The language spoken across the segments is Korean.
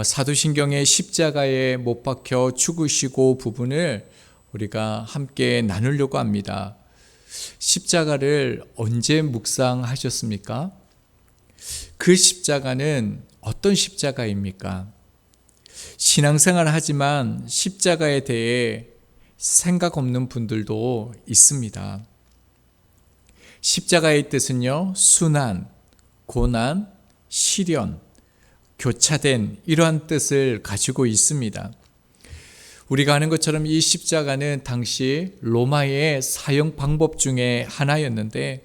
사도신경의 십자가에 못 박혀 죽으시고 부분을 우리가 함께 나누려고 합니다. 십자가를 언제 묵상하셨습니까? 그 십자가는 어떤 십자가입니까? 신앙생활을 하지만 십자가에 대해 생각 없는 분들도 있습니다. 십자가의 뜻은요, 순환, 고난, 시련, 교차된 이러한 뜻을 가지고 있습니다. 우리가 아는 것처럼 이 십자가는 당시 로마의 사형 방법 중에 하나였는데,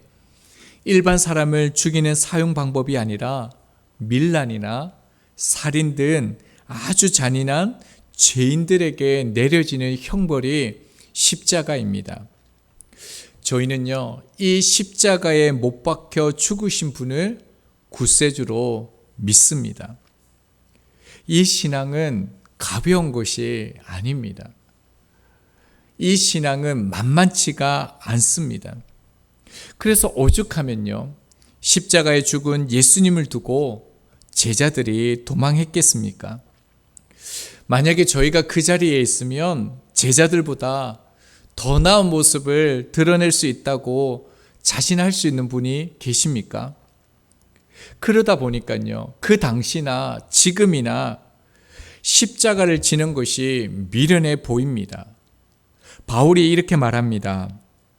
일반 사람을 죽이는 사형 방법이 아니라 밀란이나 살인 등 아주 잔인한 죄인들에게 내려지는 형벌이 십자가입니다. 저희는요, 이 십자가에 못 박혀 죽으신 분을 구세주로 믿습니다. 이 신앙은 가벼운 것이 아닙니다. 이 신앙은 만만치가 않습니다. 그래서 오죽하면요, 십자가에 죽은 예수님을 두고 제자들이 도망했겠습니까? 만약에 저희가 그 자리에 있으면 제자들보다 더 나은 모습을 드러낼 수 있다고 자신할 수 있는 분이 계십니까? 그러다 보니까요, 그 당시나 지금이나 십자가를 지는 것이 미련해 보입니다. 바울이 이렇게 말합니다.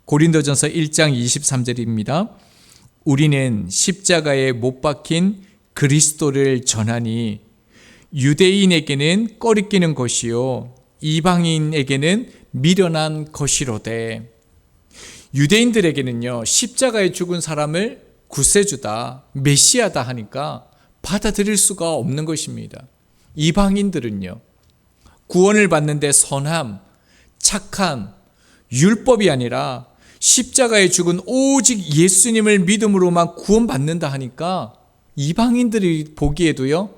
고린도전서 1장 23절입니다. 우리는 십자가에 못 박힌 그리스도를 전하니 유대인에게는 꺼리끼는 것이요 이방인에게는 미련한 것이로되. 유대인들에게는요, 십자가에 죽은 사람을 구세주다, 메시아다 하니까 받아들일 수가 없는 것입니다. 이방인들은요, 구원을 받는데 선함, 착함, 율법이 아니라 십자가에 죽은 오직 예수님을 믿음으로만 구원받는다 하니까 이방인들이 보기에도요,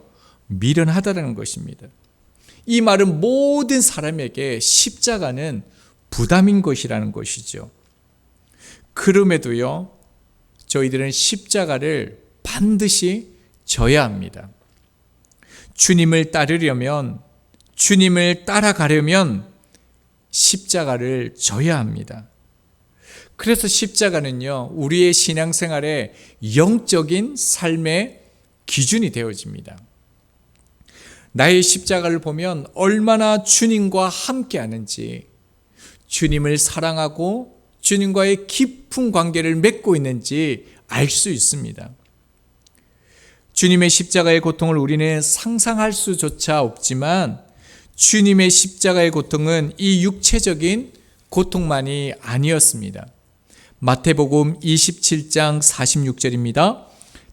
미련하다는 것입니다. 이 말은 모든 사람에게 십자가는 부담인 것이라는 것이죠. 그럼에도요, 저희들은 십자가를 반드시 져야 합니다. 주님을 따르려면, 주님을 따라가려면 십자가를 져야 합니다. 그래서 십자가는요, 우리의 신앙생활의 영적인 삶의 기준이 되어집니다. 나의 십자가를 보면 얼마나 주님과 함께 하는지, 주님을 사랑하고 주님과의 깊은 관계를 맺고 있는지 알 수 있습니다. 주님의 십자가의 고통을 우리는 상상할 수조차 없지만 주님의 십자가의 고통은 이 육체적인 고통만이 아니었습니다. 마태복음 27장 46절입니다.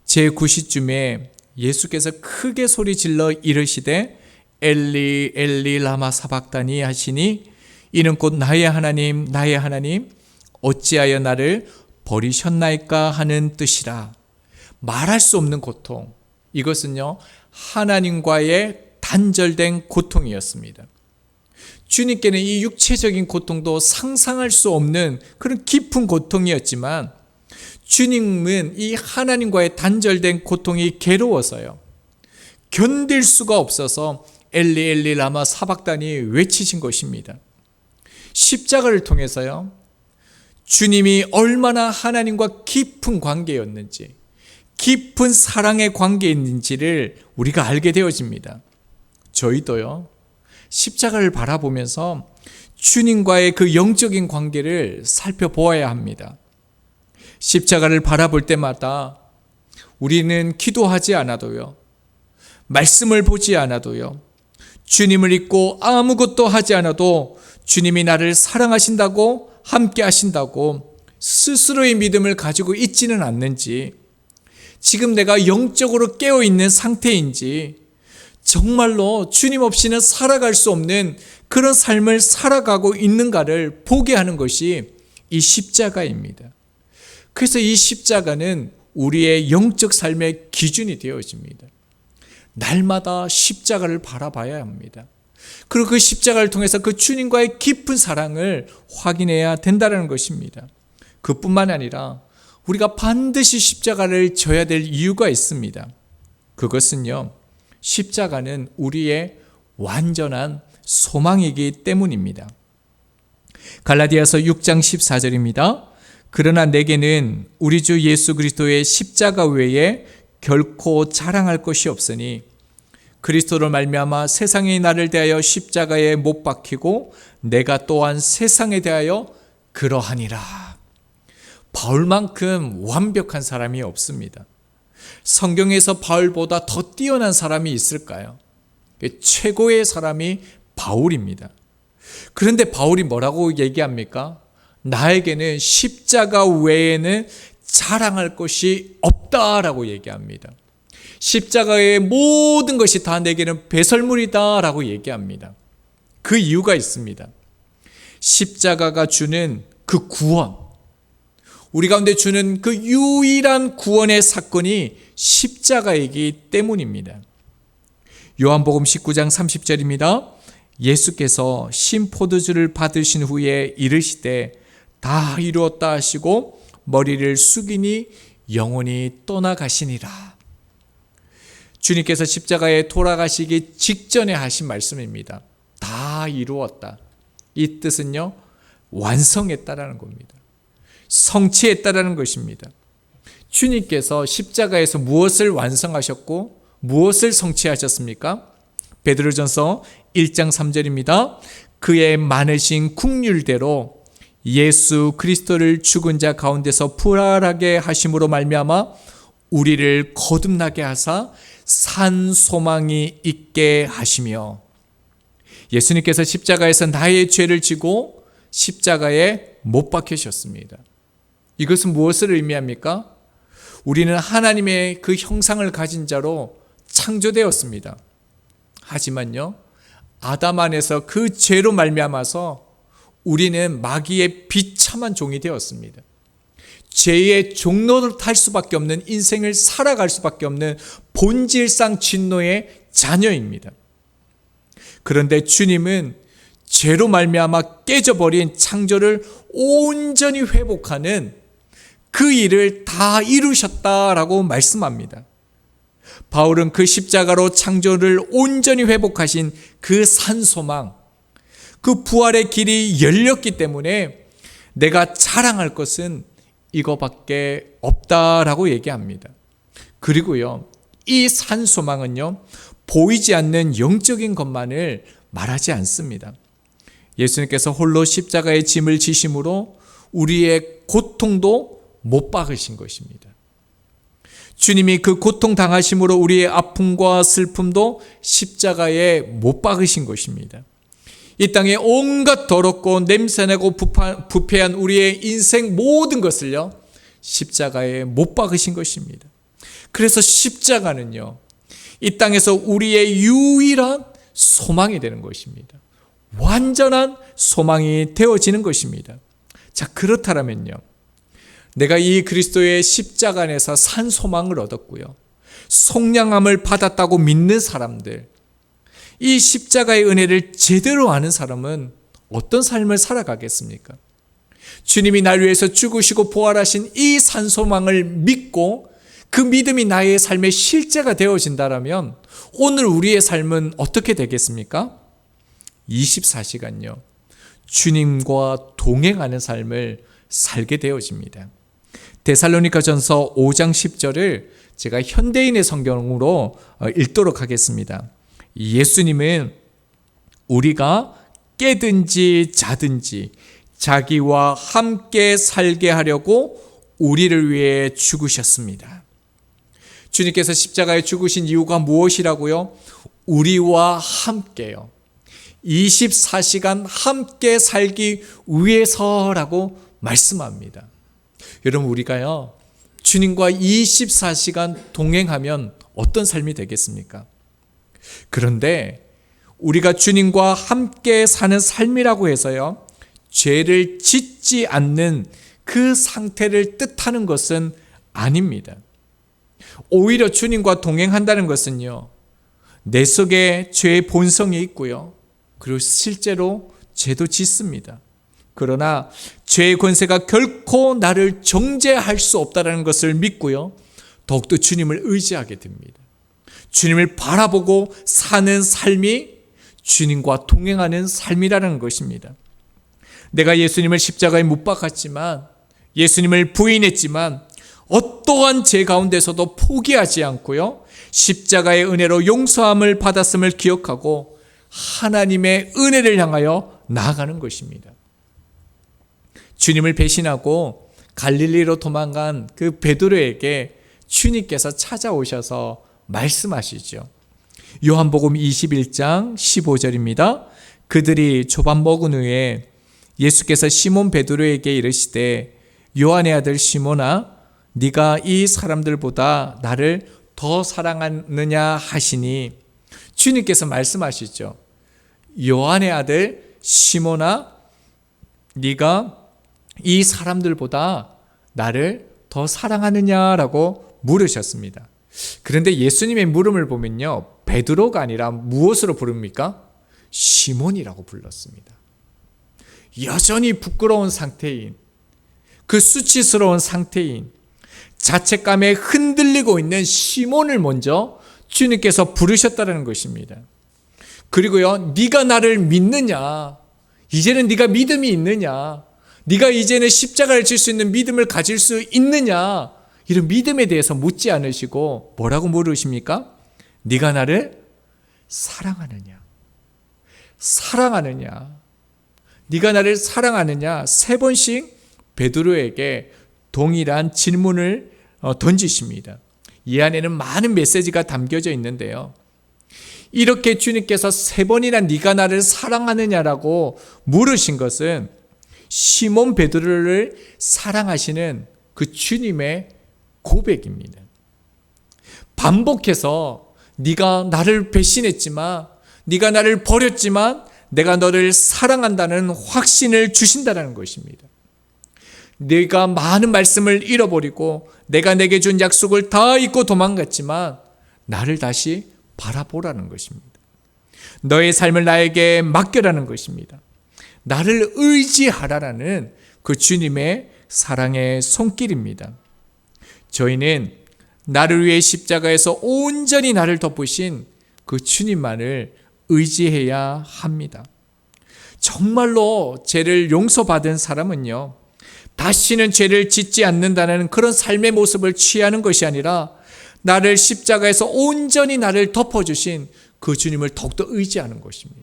제9시쯤에 예수께서 크게 소리질러 이르시되 엘리 엘리 라마 사박다니 하시니 이는 곧 나의 하나님 나의 하나님 어찌하여 나를 버리셨나이까 하는 뜻이라. 말할 수 없는 고통, 이것은요, 하나님과의 단절된 고통이었습니다. 주님께는 이 육체적인 고통도 상상할 수 없는 그런 깊은 고통이었지만 주님은 이 하나님과의 단절된 고통이 괴로워서요, 견딜 수가 없어서 엘리 엘리 라마 사박다니 외치신 것입니다. 십자가를 통해서요, 주님이 얼마나 하나님과 깊은 관계였는지, 깊은 사랑의 관계였는지를 우리가 알게 되어집니다. 저희도요, 십자가를 바라보면서 주님과의 그 영적인 관계를 살펴보아야 합니다. 십자가를 바라볼 때마다 우리는 기도하지 않아도요, 말씀을 보지 않아도요, 주님을 잊고 아무것도 하지 않아도 주님이 나를 사랑하신다고, 함께 하신다고 스스로의 믿음을 가지고 있지는 않는지, 지금 내가 영적으로 깨어있는 상태인지, 정말로 주님 없이는 살아갈 수 없는 그런 삶을 살아가고 있는가를 보게 하는 것이 이 십자가입니다. 그래서 이 십자가는 우리의 영적 삶의 기준이 되어집니다. 날마다 십자가를 바라봐야 합니다. 그리고 그 십자가를 통해서 그 주님과의 깊은 사랑을 확인해야 된다는 것입니다. 그뿐만 아니라 우리가 반드시 십자가를 져야 될 이유가 있습니다. 그것은요, 십자가는 우리의 완전한 소망이기 때문입니다. 갈라디아서 6장 14절입니다. 그러나 내게는 우리 주 예수 그리스도의 십자가 외에 결코 자랑할 것이 없으니 그리스도를 말미암아 세상이 나를 대하여 십자가에 못 박히고 내가 또한 세상에 대하여 그러하니라. 바울만큼 완벽한 사람이 없습니다. 성경에서 바울보다 더 뛰어난 사람이 있을까요? 최고의 사람이 바울입니다. 그런데 바울이 뭐라고 얘기합니까? 나에게는 십자가 외에는 자랑할 것이 없다라고 얘기합니다. 십자가의 모든 것이 다 내게는 배설물이다 라고 얘기합니다. 그 이유가 있습니다. 십자가가 주는 그 구원, 우리 가운데 주는 그 유일한 구원의 사건이 십자가이기 때문입니다. 요한복음 19장 30절입니다. 예수께서 신포도주를 받으신 후에 이르시되 다 이루었다 하시고 머리를 숙이니 영혼이 떠나가시니라. 주님께서 십자가에 돌아가시기 직전에 하신 말씀입니다. 다 이루었다. 이 뜻은요, 완성했다라는 겁니다. 성취했다라는 것입니다. 주님께서 십자가에서 무엇을 완성하셨고 무엇을 성취하셨습니까? 베드로전서 1장 3절입니다. 그의 많으신 긍휼대로 예수 그리스도를 죽은 자 가운데서 부활하게 하심으로 말미암아 우리를 거듭나게 하사 산 소망이 있게 하시며, 예수님께서 십자가에서 나의 죄를 지고 십자가에 못 박히셨습니다. 이것은 무엇을 의미합니까? 우리는 하나님의 그 형상을 가진 자로 창조되었습니다. 하지만요, 아담 안에서 그 죄로 말미암아서 우리는 마귀의 비참한 종이 되었습니다. 죄의 종로를 탈 수밖에 없는, 인생을 살아갈 수밖에 없는 본질상 진노의 자녀입니다. 그런데 주님은 죄로 말미암아 깨져버린 창조를 온전히 회복하는 그 일을 다 이루셨다라고 말씀합니다. 바울은 그 십자가로 창조를 온전히 회복하신 그 산소망, 그 부활의 길이 열렸기 때문에 내가 자랑할 것은 이거밖에 없다라고 얘기합니다. 그리고요, 이 산소망은요, 보이지 않는 영적인 것만을 말하지 않습니다. 예수님께서 홀로 십자가의 짐을 지심으로 우리의 고통도 못 박으신 것입니다. 주님이 그 고통 당하심으로 우리의 아픔과 슬픔도 십자가에 못 박으신 것입니다. 이 땅에 온갖 더럽고 냄새나고 부패한 우리의 인생 모든 것을요, 십자가에 못 박으신 것입니다. 그래서 십자가는요, 이 땅에서 우리의 유일한 소망이 되는 것입니다. 완전한 소망이 되어지는 것입니다. 자, 그렇다면요, 내가 이 그리스도의 십자가 안에서 산 소망을 얻었고요, 속량함을 받았다고 믿는 사람들, 이 십자가의 은혜를 제대로 아는 사람은 어떤 삶을 살아가겠습니까? 주님이 날 위해서 죽으시고 부활하신 이 산소망을 믿고 그 믿음이 나의 삶의 실제가 되어진다면 오늘 우리의 삶은 어떻게 되겠습니까? 24시간요, 주님과 동행하는 삶을 살게 되어집니다. 데살로니가전서 5장 10절을 제가 현대인의 성경으로 읽도록 하겠습니다. 예수님은 우리가 깨든지 자든지 자기와 함께 살게 하려고 우리를 위해 죽으셨습니다. 주님께서 십자가에 죽으신 이유가 무엇이라고요? 우리와 함께요. 24시간 함께 살기 위해서라고 말씀합니다. 여러분, 우리가요, 주님과 24시간 동행하면 어떤 삶이 되겠습니까? 그런데 우리가 주님과 함께 사는 삶이라고 해서요, 죄를 짓지 않는 그 상태를 뜻하는 것은 아닙니다. 오히려 주님과 동행한다는 것은요, 내 속에 죄의 본성이 있고요, 그리고 실제로 죄도 짓습니다. 그러나 죄의 권세가 결코 나를 정죄할 수 없다는 것을 믿고요, 더욱더 주님을 의지하게 됩니다. 주님을 바라보고 사는 삶이 주님과 동행하는 삶이라는 것입니다. 내가 예수님을 십자가에 못 박았지만, 예수님을 부인했지만 어떠한 죄 가운데서도 포기하지 않고요, 십자가의 은혜로 용서함을 받았음을 기억하고 하나님의 은혜를 향하여 나아가는 것입니다. 주님을 배신하고 갈릴리로 도망간 그 베드로에게 주님께서 찾아오셔서 말씀하시죠. 요한복음 21장 15절입니다. 그들이 조반 먹은 후에 예수께서 시몬 베드로에게 이르시되 요한의 아들 시몬아, 네가 이 사람들보다 나를 더 사랑하느냐 하시니, 주님께서 말씀하시죠. 요한의 아들 시몬아, 네가 이 사람들보다 나를 더 사랑하느냐라고 물으셨습니다. 그런데 예수님의 물음을 보면요, 베드로가 아니라 무엇으로 부릅니까? 시몬이라고 불렀습니다. 여전히 부끄러운 상태인, 그 수치스러운 상태인, 자책감에 흔들리고 있는 시몬을 먼저 주님께서 부르셨다는 것입니다. 그리고요, 네가 나를 믿느냐? 이제는 네가 믿음이 있느냐? 네가 이제는 십자가를 질 수 있는 믿음을 가질 수 있느냐? 이런 믿음에 대해서 묻지 않으시고 뭐라고 물으십니까? 네가 나를 사랑하느냐? 사랑하느냐? 네가 나를 사랑하느냐? 3번씩 베드로에게 동일한 질문을 던지십니다. 이 안에는 많은 메시지가 담겨져 있는데요, 이렇게 주님께서 3번이나 네가 나를 사랑하느냐라고 물으신 것은 시몬 베드로를 사랑하시는 그 주님의 고백입니다. 반복해서 네가 나를 배신했지만, 네가 나를 버렸지만 내가 너를 사랑한다는 확신을 주신다는 것입니다. 네가 많은 말씀을 잃어버리고 내가 내게 준 약속을 다 잊고 도망갔지만 나를 다시 바라보라는 것입니다. 너의 삶을 나에게 맡겨라는 것입니다. 나를 의지하라라는 그 주님의 사랑의 손길입니다. 저희는 나를 위해 십자가에서 온전히 나를 덮으신 그 주님만을 의지해야 합니다. 정말로 죄를 용서받은 사람은요, 다시는 죄를 짓지 않는다는 그런 삶의 모습을 취하는 것이 아니라 나를 십자가에서 온전히 나를 덮어주신 그 주님을 더욱더 의지하는 것입니다.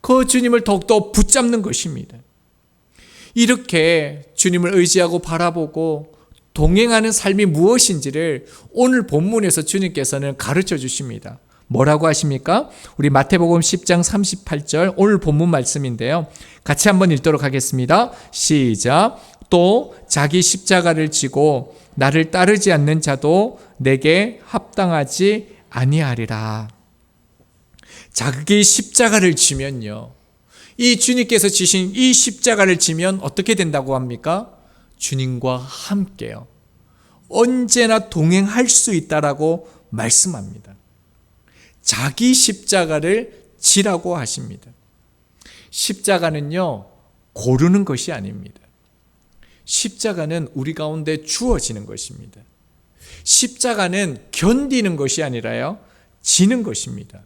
그 주님을 더욱더 붙잡는 것입니다. 이렇게 주님을 의지하고 바라보고 동행하는 삶이 무엇인지를 오늘 본문에서 주님께서는 가르쳐 주십니다. 뭐라고 하십니까? 우리 마태복음 10장 38절 오늘 본문 말씀인데요, 같이 한번 읽도록 하겠습니다. 시작. 또 자기 십자가를 지고 나를 따르지 않는 자도 내게 합당하지 아니하리라. 자기 십자가를 지면요, 이 주님께서 지신 이 십자가를 지면 어떻게 된다고 합니까? 주님과 함께요, 언제나 동행할 수 있다라고 말씀합니다. 자기 십자가를 지라고 하십니다. 십자가는요, 고르는 것이 아닙니다. 십자가는 우리 가운데 주어지는 것입니다. 십자가는 견디는 것이 아니라요, 지는 것입니다.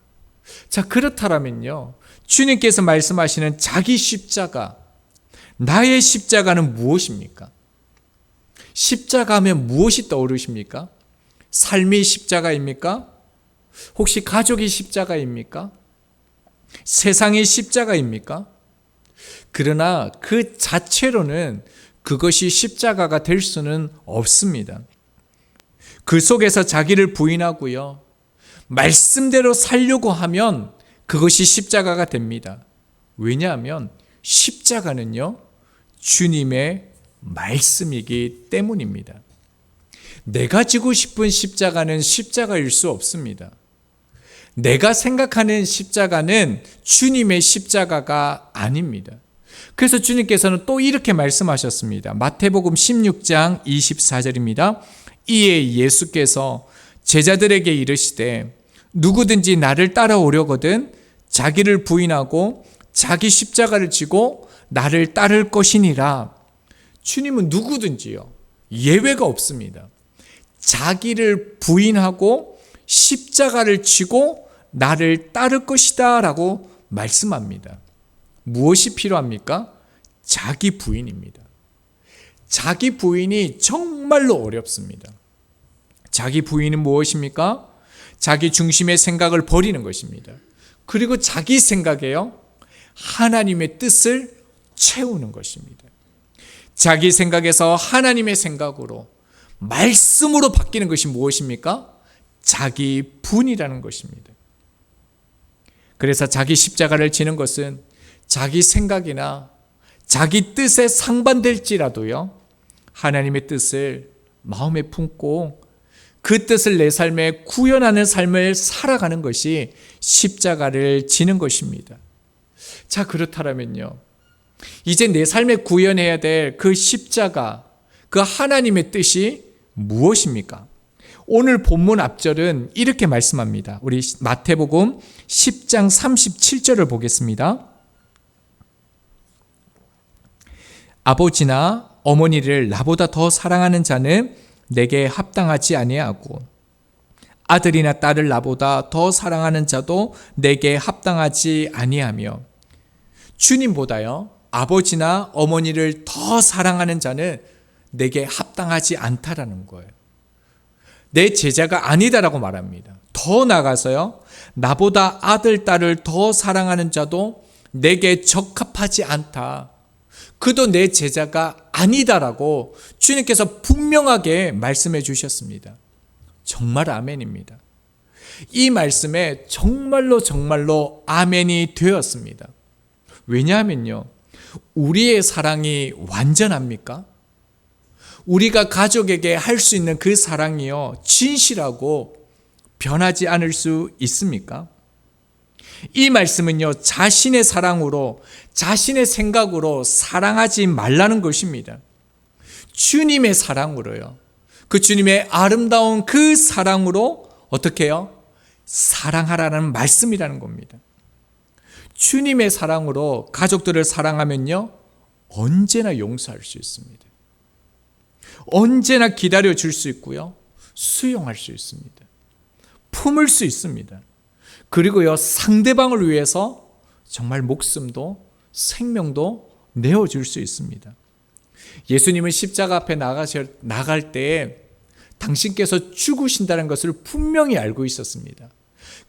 자, 그렇다면요, 주님께서 말씀하시는 자기 십자가, 나의 십자가는 무엇입니까? 십자가 하면 무엇이 떠오르십니까? 삶이 십자가입니까? 혹시 가족이 십자가입니까? 세상이 십자가입니까? 그러나 그 자체로는 그것이 십자가가 될 수는 없습니다. 그 속에서 자기를 부인하고요, 말씀대로 살려고 하면 그것이 십자가가 됩니다. 왜냐하면 십자가는요, 주님의 말씀이기 때문입니다. 내가 지고 싶은 십자가는 십자가일 수 없습니다. 내가 생각하는 십자가는 주님의 십자가가 아닙니다. 그래서 주님께서는 또 이렇게 말씀하셨습니다. 마태복음 16장 24절입니다. 이에 예수께서 제자들에게 이르시되 누구든지 나를 따라오려거든 자기를 부인하고 자기 십자가를 지고 나를 따를 것이니라. 주님은 누구든지요, 예외가 없습니다. 자기를 부인하고 십자가를 지고 나를 따를 것이다 라고 말씀합니다. 무엇이 필요합니까? 자기 부인입니다. 자기 부인이 정말로 어렵습니다. 자기 부인은 무엇입니까? 자기 중심의 생각을 버리는 것입니다. 그리고 자기 생각에요, 하나님의 뜻을 채우는 것입니다. 자기 생각에서 하나님의 생각으로, 말씀으로 바뀌는 것이 무엇입니까? 자기 분이라는 것입니다. 그래서 자기 십자가를 지는 것은 자기 생각이나 자기 뜻에 상반될지라도요, 하나님의 뜻을 마음에 품고 그 뜻을 내 삶에 구현하는 삶을 살아가는 것이 십자가를 지는 것입니다. 자, 그렇다면요, 이제 내 삶에 구현해야 될 그 십자가, 그 하나님의 뜻이 무엇입니까? 오늘 본문 앞절은 이렇게 말씀합니다. 우리 마태복음 10장 37절을 보겠습니다. 아버지나 어머니를 나보다 더 사랑하는 자는 내게 합당하지 아니하고 아들이나 딸을 나보다 더 사랑하는 자도 내게 합당하지 아니하며, 주님보다요, 아버지나 어머니를 더 사랑하는 자는 내게 합당하지 않다라는 거예요. 내 제자가 아니다라고 말합니다. 더 나아가서요, 나보다 아들, 딸을 더 사랑하는 자도 내게 적합하지 않다. 그도 내 제자가 아니다라고 주님께서 분명하게 말씀해 주셨습니다. 정말 아멘입니다. 이 말씀에 정말로 아멘이 되었습니다. 왜냐하면요, 우리의 사랑이 완전합니까? 우리가 가족에게 할 수 있는 그 사랑이요, 진실하고 변하지 않을 수 있습니까? 이 말씀은요, 자신의 사랑으로, 자신의 생각으로 사랑하지 말라는 것입니다. 주님의 사랑으로요, 그 주님의 아름다운 그 사랑으로 어떻게 해요? 사랑하라는 말씀이라는 겁니다. 주님의 사랑으로 가족들을 사랑하면요, 언제나 용서할 수 있습니다. 언제나 기다려 줄 수 있고요, 수용할 수 있습니다. 품을 수 있습니다. 그리고요, 상대방을 위해서 정말 목숨도 생명도 내어줄 수 있습니다. 예수님은 십자가 앞에 나갈 때에 당신께서 죽으신다는 것을 분명히 알고 있었습니다.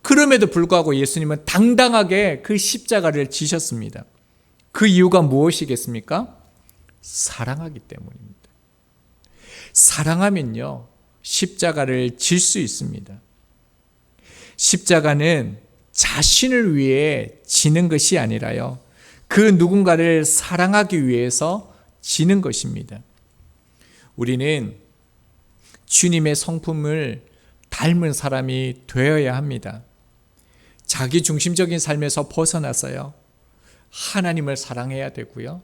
그럼에도 불구하고 예수님은 당당하게 그 십자가를 지셨습니다. 그 이유가 무엇이겠습니까? 사랑하기 때문입니다. 사랑하면요, 십자가를 질 수 있습니다. 십자가는 자신을 위해 지는 것이 아니라요, 그 누군가를 사랑하기 위해서 지는 것입니다. 우리는 주님의 성품을 닮은 사람이 되어야 합니다. 자기 중심적인 삶에서 벗어나서요, 하나님을 사랑해야 되고요,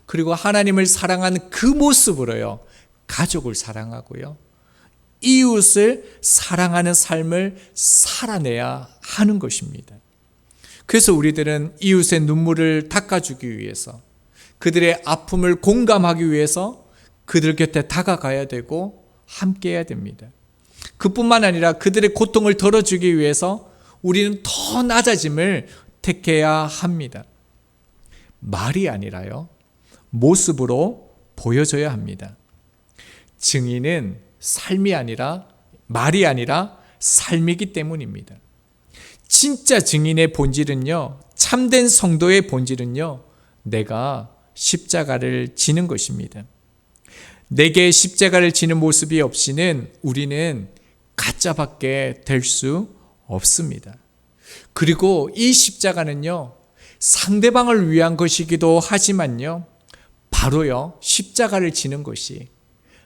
그리고 하나님을 사랑하는 그 모습으로요, 가족을 사랑하고요, 이웃을 사랑하는 삶을 살아내야 하는 것입니다. 그래서 우리들은 이웃의 눈물을 닦아주기 위해서, 그들의 아픔을 공감하기 위해서 그들 곁에 다가가야 되고 함께 해야 됩니다. 그뿐만 아니라 그들의 고통을 덜어주기 위해서 우리는 더 낮아짐을 택해야 합니다. 말이 아니라요, 모습으로 보여줘야 합니다. 증인은 삶이 아니라, 말이 아니라 삶이기 때문입니다. 진짜 증인의 본질은요, 참된 성도의 본질은요, 내가 십자가를 지는 것입니다. 내게 십자가를 지는 모습이 없이는 우리는 가짜밖에 될 수 없습니다. 그리고 이 십자가는요, 상대방을 위한 것이기도 하지만요, 바로요, 십자가를 지는 것이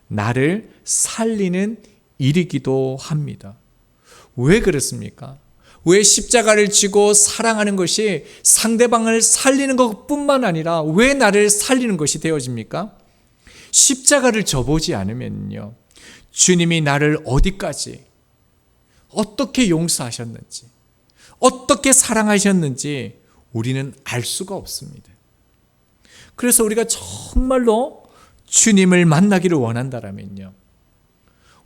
나를 살리는 일이기도 합니다. 왜 그렇습니까? 왜 십자가를 지고 사랑하는 것이 상대방을 살리는 것뿐만 아니라 왜 나를 살리는 것이 되어집니까? 십자가를 져보지 않으면요, 주님이 나를 어디까지, 어떻게 용서하셨는지, 어떻게 사랑하셨는지 우리는 알 수가 없습니다. 그래서 우리가 정말로 주님을 만나기를 원한다면요,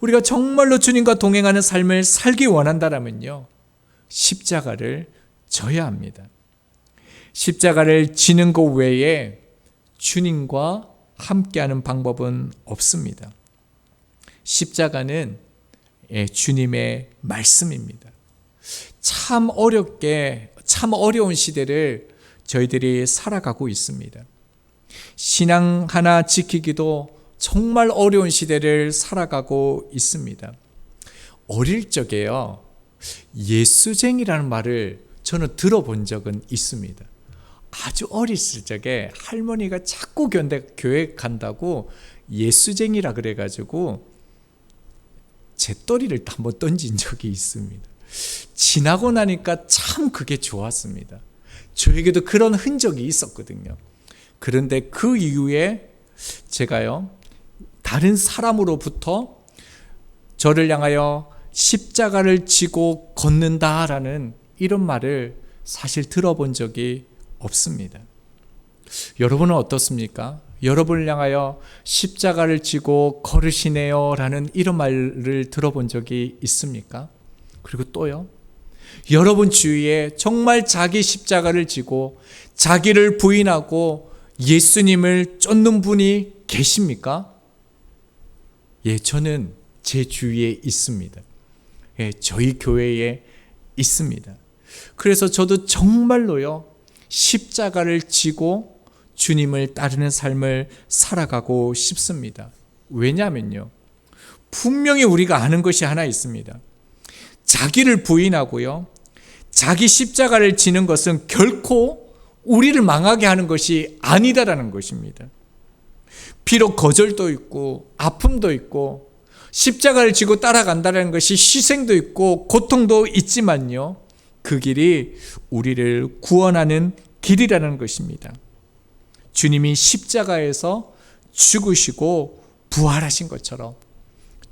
우리가 정말로 주님과 동행하는 삶을 살기 원한다면요, 십자가를 져야 합니다. 십자가를 지는 것 외에 주님과 함께하는 방법은 없습니다. 십자가는 주님의 말씀입니다. 참 어려운 시대를 저희들이 살아가고 있습니다. 신앙 하나 지키기도 정말 어려운 시대를 살아가고 있습니다. 어릴 적에요, 예수쟁이라는 말을 저는 들어본 적은 있습니다. 아주 어렸을 적에 할머니가 자꾸 교회 간다고 예수쟁이라 그래가지고 재떨이를 한번 던진 적이 있습니다. 지나고 나니까 참 그게 좋았습니다. 저에게도 그런 흔적이 있었거든요. 그런데 그 이후에 제가요, 다른 사람으로부터 저를 향하여 십자가를 지고 걷는다라는 이런 말을 사실 들어본 적이 없습니다. 여러분은 어떻습니까? 여러분을 향하여 십자가를 지고 걸으시네요 라는 이런 말을 들어본 적이 있습니까? 그리고 또요, 여러분 주위에 정말 자기 십자가를 지고 자기를 부인하고 예수님을 쫓는 분이 계십니까? 예, 저는 제 주위에 있습니다. 예, 저희 교회에 있습니다. 그래서 저도 정말로요, 십자가를 지고 주님을 따르는 삶을 살아가고 싶습니다. 왜냐하면요, 분명히 우리가 아는 것이 하나 있습니다. 자기를 부인하고요, 자기 십자가를 지는 것은 결코 우리를 망하게 하는 것이 아니다라는 것입니다. 비록 거절도 있고 아픔도 있고 십자가를 지고 따라간다는 것이 희생도 있고 고통도 있지만요, 그 길이 우리를 구원하는 길이라는 것입니다. 주님이 십자가에서 죽으시고 부활하신 것처럼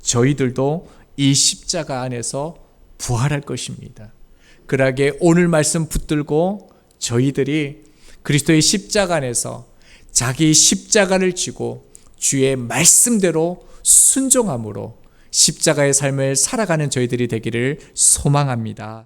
저희들도 이 십자가 안에서 부활할 것입니다. 그러하게 오늘 말씀 붙들고 저희들이 그리스도의 십자가 안에서 자기 십자가를 지고 주의 말씀대로 순종함으로 십자가의 삶을 살아가는 저희들이 되기를 소망합니다.